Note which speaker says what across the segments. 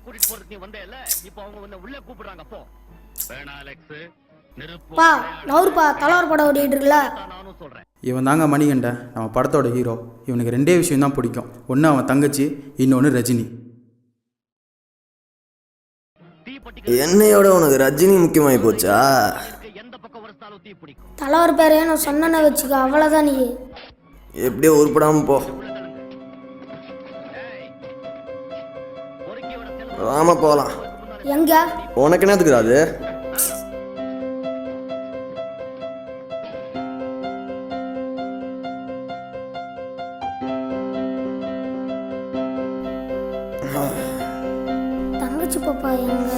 Speaker 1: கூட்டிட்டு போறதுக்கு நீ வந்தேல, இப்போ அவங்க உன்னை உள்ள கூப்பிடுறாங்க. போ. வேணா அலெக்ஸ்,
Speaker 2: பா நவருப்பா தலைவர் படம் ஓடிட்டு இருக்குல்ல.
Speaker 1: நானும் சொல்றேன்.
Speaker 3: இவன் தாங்க மணிகண்டன், நம்ம படத்தோட ஹீரோ. இவனுக்கு ரெண்டே விஷயம் தான் பிடிக்கும். ஒன்று அவன் தங்கச்சி, இன்னொன்று ரஜினி.
Speaker 4: என்னையோட உனக்கு ரஜினி முக்கியமாகி போச்சா?
Speaker 1: எந்த பக்கம் வரத்தாலும் தீ பிடிக்கும்.
Speaker 2: தலைவர் பேர் நான் சொன்னேன்னு வச்சுக்க, அவ்வளோதான். நீ
Speaker 4: எப்படியோ உருப்படாம போ. ஆமா போகலாம்.
Speaker 2: எங்க
Speaker 4: உனக்கு என்னத்துக்குறா அது?
Speaker 2: தங்கச்சி பாப்பா எங்க?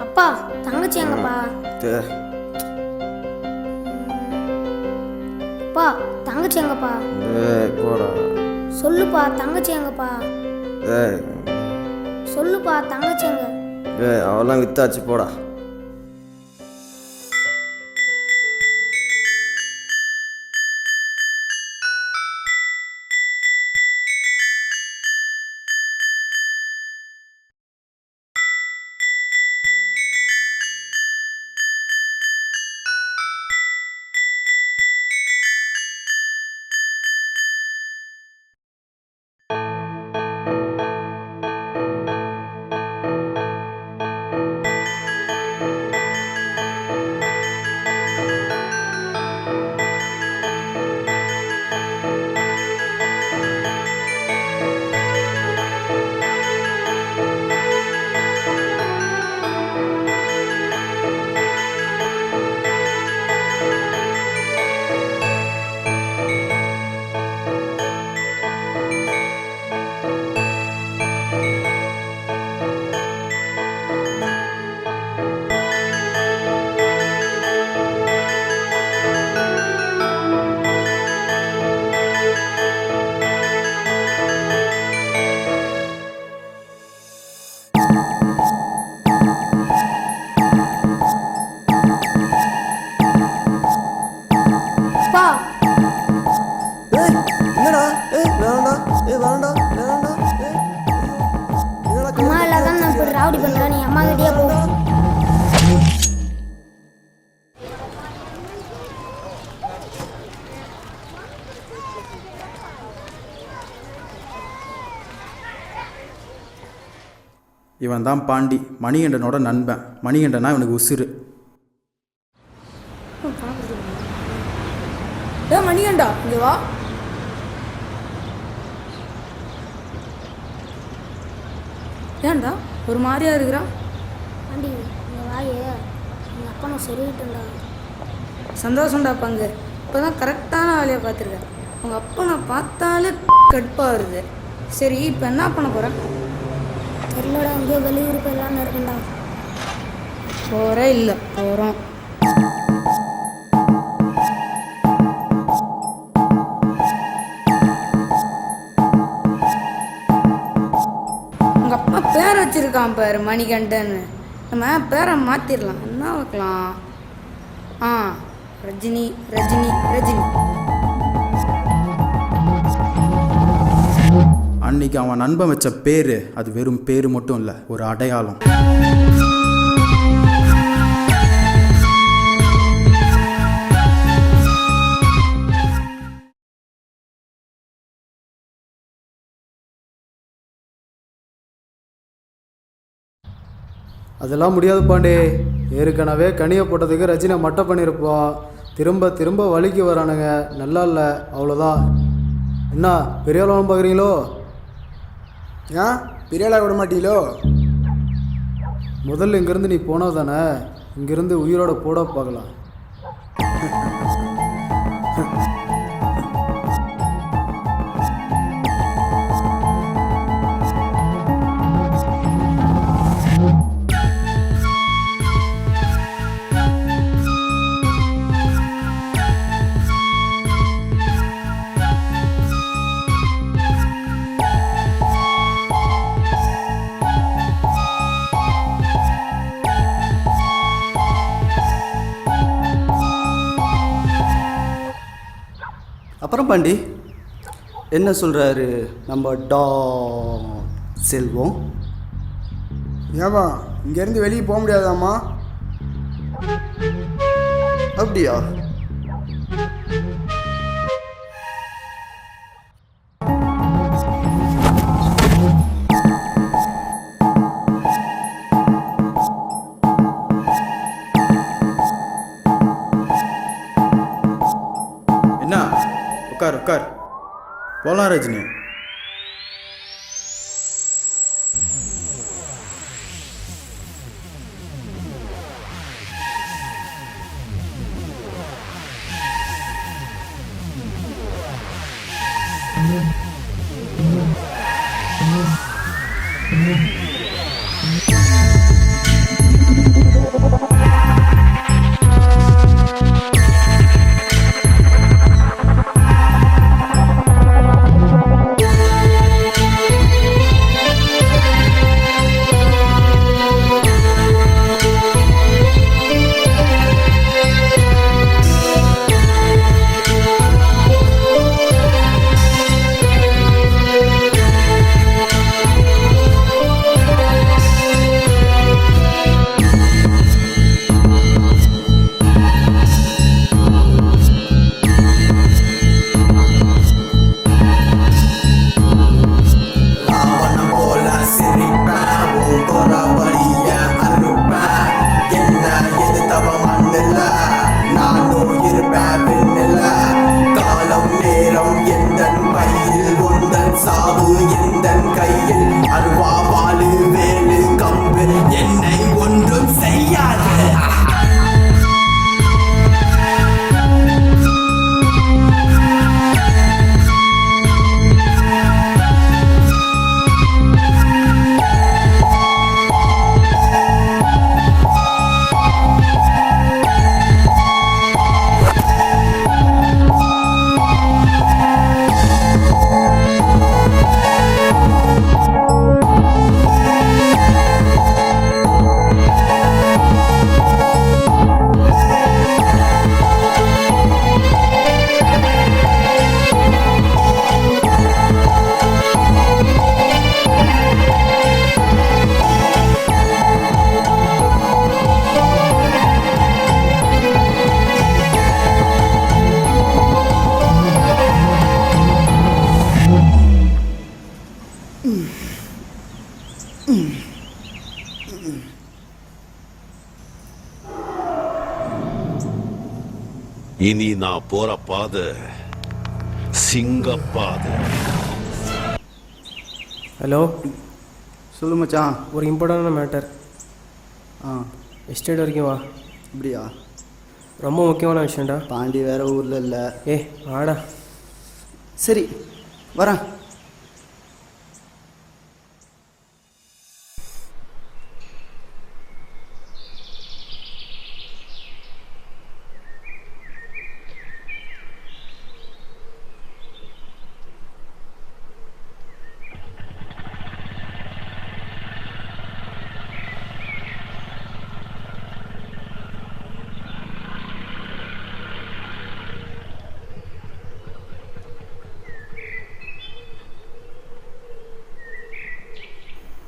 Speaker 2: அப்பா தங்கச்சி எங்கப்பா? அப்பா தங்கச்சி எங்கப்பா? சொல்லுப்பா தங்கச்சி எங்கப்பா? சொல்லுப்பா தங்கச்சி எங்க?
Speaker 4: அவெல்லாம் வித்தாச்சு போடா.
Speaker 2: அம்மா இல்லாதான் நான் இப்படி ராவடி பண்றேன். நீ அம்மா கிட்டே போ.
Speaker 3: இவன் தான் பாண்டி, மணிகண்டனோட நண்பன். மணிகண்டனா இவனுக்கு உசுறு.
Speaker 5: மணிகண்டா இங்க வா. ஏன்டா ஒரு மாதிரியா இருக்கிறான்?
Speaker 2: ஆண்டி இந்த வாயே எங்கள் அப்பா நான் சொல்லிட்டேன்டா.
Speaker 5: சந்தோஷம்டா பங்கு. இப்போ தான் கரெக்டான வேலையை பார்த்துருக்கேன். உங்கள் அப்பா நான் பார்த்தாலே கடுப்பாக வருது. சரி இப்போ என்ன பண்ண போகிறேன்?
Speaker 2: தெரியலடா, எங்கேயோ வெளியூர் போயிடலான்னு இருக்கேன்டா.
Speaker 5: போகிறே இல்லை, போகிறோம். உங்கள் அப்பா பேர் வச்சுருக்கான் பாரு, மணிகண்டன். நம்ம பேரை மாற்றிடலாம். என்ன வைக்கலாம்? ரஜினி ரஜினி ரஜினி.
Speaker 3: அன்னைக்கு அவன் நண்பன் வச்ச பேர், அது வெறும் பேர் மட்டும் இல்லை, ஒரு அடையாளம்.
Speaker 6: அதெல்லாம் முடியாது பாண்டே. ஏற்கனவே கனியை போட்டதுக்கு ரஜினை மட்டை பண்ணியிருப்போம். திரும்ப திரும்ப வலிக்கு வரானுங்க. நல்லா இல்லை, அவ்வளோதான். என்ன பெரிய ஆளாக பார்க்குறீங்களோ?
Speaker 7: ஏன் பெரிய ஆளாக விட மாட்டீங்களோ?
Speaker 6: முதல்ல இங்கேருந்து நீ போனால் தானே இங்கேருந்து உயிரோட போட பார்க்கலாம்.
Speaker 7: அப்புறம் பாண்டி, என்ன சொல்கிறாரு நம்ம செல்வம்?
Speaker 8: ஏவா இங்கேருந்து வெளியே போக முடியாதாம்மா?
Speaker 7: அப்படியா?
Speaker 3: என்ன உட்கார் உட்கார், போகலாம் ரஜினி.
Speaker 9: இனி நான் போற பாதை சிங்கப்பாதை.
Speaker 10: ஹலோ,
Speaker 7: சொல்லு மச்சான்.
Speaker 10: ஒரு இம்பார்ட்டண்டான மேட்டர். எஸ்டேட் வரைக்கும் வா.
Speaker 7: அப்படியா?
Speaker 10: ரொம்ப முக்கியமான விஷயம்டா.
Speaker 7: பாண்டி வேற ஊரில் இல்லை.
Speaker 10: வாடா.
Speaker 7: சரி வரேன்.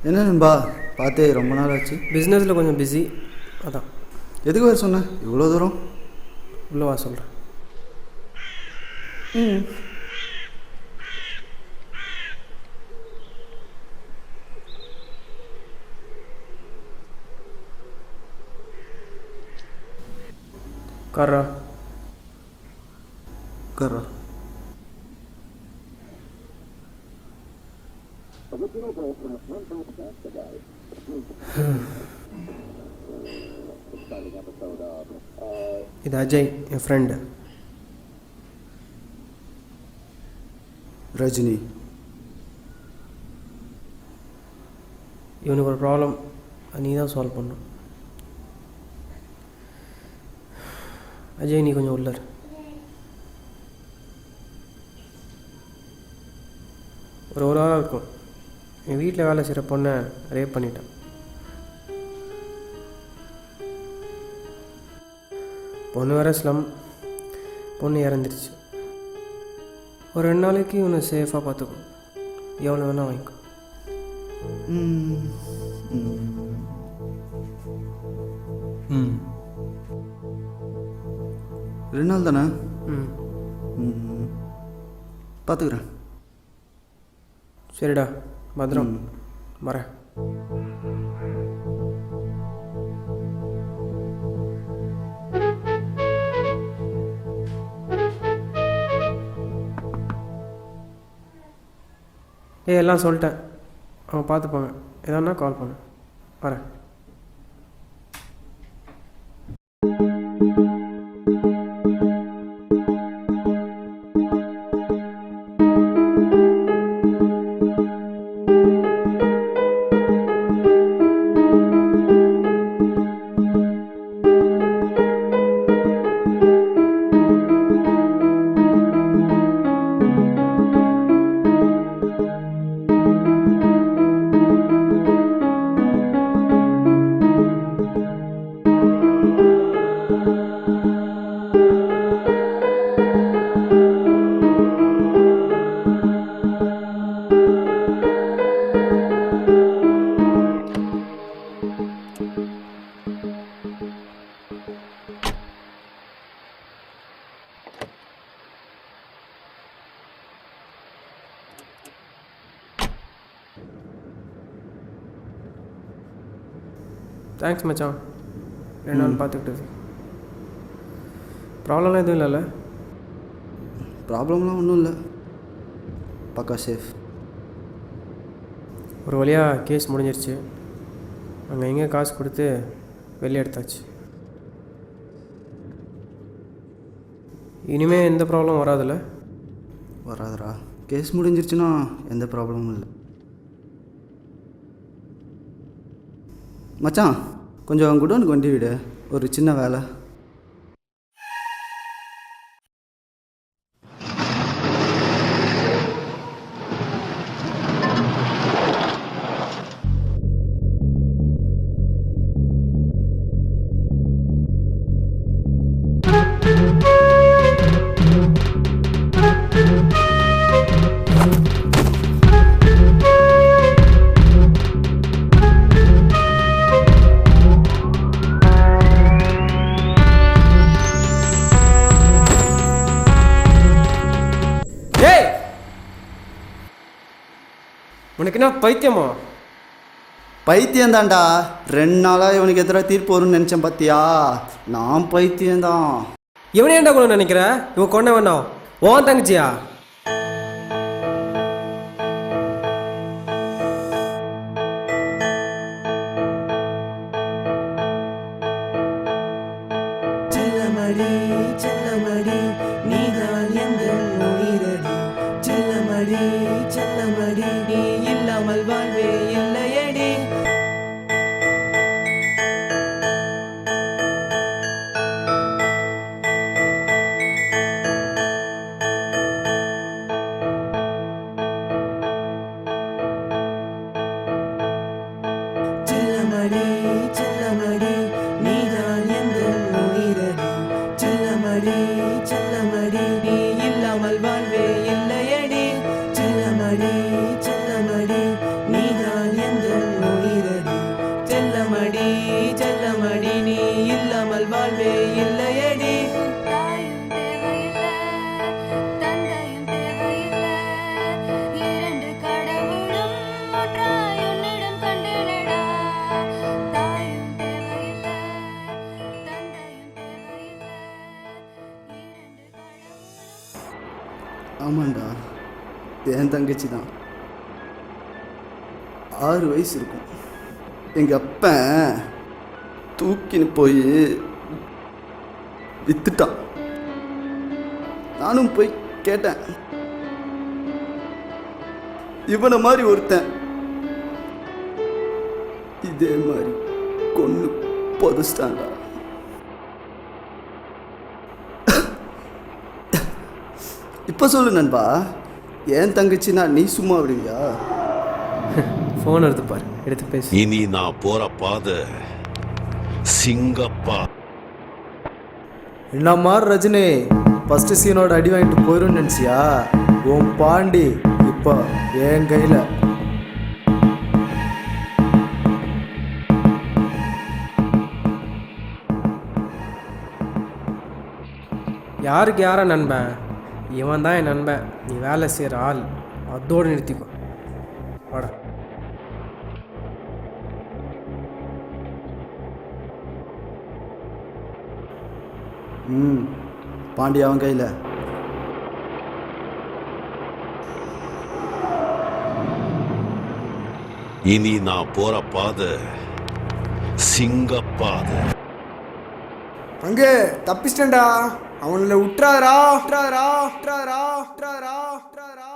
Speaker 7: என்ன நண்பா, பார்த்தே ரொம்ப நாள் ஆச்சு.
Speaker 10: பிஸ்னஸில் கொஞ்சம் பிஸி, அதான்.
Speaker 7: எதுக்கு வர சொன்னேன் இவ்வளோ தூரம்?
Speaker 10: உள்ளே வா சொல்கிறேன். உட்கார்றா.
Speaker 7: உட்கார்றா.
Speaker 10: இது அஜய், என் ஃப்ரெண்டு.
Speaker 7: ரஜினி.
Speaker 10: இவனுக்கு ஒரு ப்ராப்ளம், நீ தான் சால்வ் பண்ணணும். அஜய், நீ கொஞ்சம் உள்ளார். ஒரு வாரம் இருக்கும். என் வீட்டில் வேலை செய்கிற பொண்ணை ரேப் பண்ணிட்டேன். பொண்ணு வேற ஸ்லம். பொண்ணு இறந்துருச்சு. ஒரு 2 நாளைக்கு இவனை சேஃபாக பார்த்துக்கோ. எவ்வளோ வேணால் வாங்கிக்கோ.
Speaker 3: ம் 2 நாள் தானே? பார்த்துக்குறேன்.
Speaker 10: சரிடா, பத்திரம். வரேன். எல்லாம் சொல்லிட்டேன். அவங்க பார்த்துப்பாங்க. எதானா கால் பண்ணு. வரேன். தேங்க்ஸ் மச்சான், 2 நாள் பார்த்துக்கிட்டது. ப்ராப்ளம்லாம் எதுவும் இல்லைல்ல?
Speaker 3: ப்ராப்ளம்லாம் ஒன்றும் இல்லை, பக்கா சேஃப்.
Speaker 10: ஒரு வழியாக கேஸ் முடிஞ்சிருச்சு. அங்கே எங்கே காசு கொடுத்து வெளியே எடுத்தாச்சு. இனிமேல் எந்த ப்ராப்ளம் வராதுல்ல?
Speaker 3: வராதுடா, கேஸ் முடிஞ்சிருச்சுன்னா எந்த ப்ராப்ளமும் இல்லை. மச்சான், கொஞ்சம் குடோனுக்கு வண்டி விடு, ஒரு சின்ன வேலை.
Speaker 10: உனக்கு என்ன பைத்தியமா?
Speaker 3: பைத்தியம்தான்டா. 2 நாளாக இவனுக்கு எதிராக தீர்ப்பு வரும்னு நினச்சேன். பார்த்தியா, நான் பைத்தியம்தான்.
Speaker 10: இவனே ஏன்டா கூட நினைக்கிற? இவன் கொண்ட வேண்டாம். ஓன் தங்கச்சியா?
Speaker 11: செல்லமடி செல்லமடி நீதான் எந்த உயிரடி. செல்லமடி செல்லமடி நீ இல்லாமல் வாழ்வே இல்லையடி. செல்லமடி செல்லமடி நீதான் எந்த உயிரடி. செல்லமடி செல்லமடி நீ இல்லாமல் வாழ்வே இல்லையடி. செல்லமடி செல்லமடி நீதான் எந்த உயிரடி. செல்லமடி செல்லமடி நீ இல்லாமல் வாழ்வே இல்லையடி.
Speaker 2: தாயும் தேவையில்லை, தந்தையும் தேவையில்லை, 2 கடவுளும் ஒன்றாய் உன்னிடம் கண்டேனடா. தாயும் தேவையில்லை, தந்தையும் தேவையில்லை, 2 கடவுளும்.
Speaker 3: ஆமாண்டா, என் தங்கச்சி தான். 6 வயசு இருக்கும். எங்கள் அப்பன் தூக்கின்னு போய் வித்துட்டான். நானும் போய் கேட்டேன். இவனை மாதிரி ஒருத்தன் இதே மாதிரி கொன்னு புதைச்சிட்டான்டா. இப்போ சொல்லு நண்பா, என் தங்கச்சின்னா நீ சும்மா விடுவியா?
Speaker 10: ஃபோன் எடுத்து பாரு, எடுத்து பேசு.
Speaker 9: இனி நான் போற பாதை சிங்கப்பா.
Speaker 6: என்ன மாதிரி ரஜினி ஃபஸ்ட்டு சீனோட அடி வாங்கிட்டு போயிடும்னு நினச்சியா? உன் பாண்டி இப்போ என் கையில்.
Speaker 10: யாருக்கு யாரா நண்பன்? இவன் தான் என் நண்பன். நீ வேலை செய்கிற ஆள், அதோடு நிறுத்திக்கோ. வாடா.
Speaker 7: பாண்டி அவன் கையில்.
Speaker 9: இனி நான் போற பாதை சிங்கப்பாதை.
Speaker 8: அங்கே தப்பிச்சிட்டேன்டா. அவனில் விட்டுறாரா விட்டுறாரா விட்டுறாரா விட்டுறாரா விட்டுறாரா.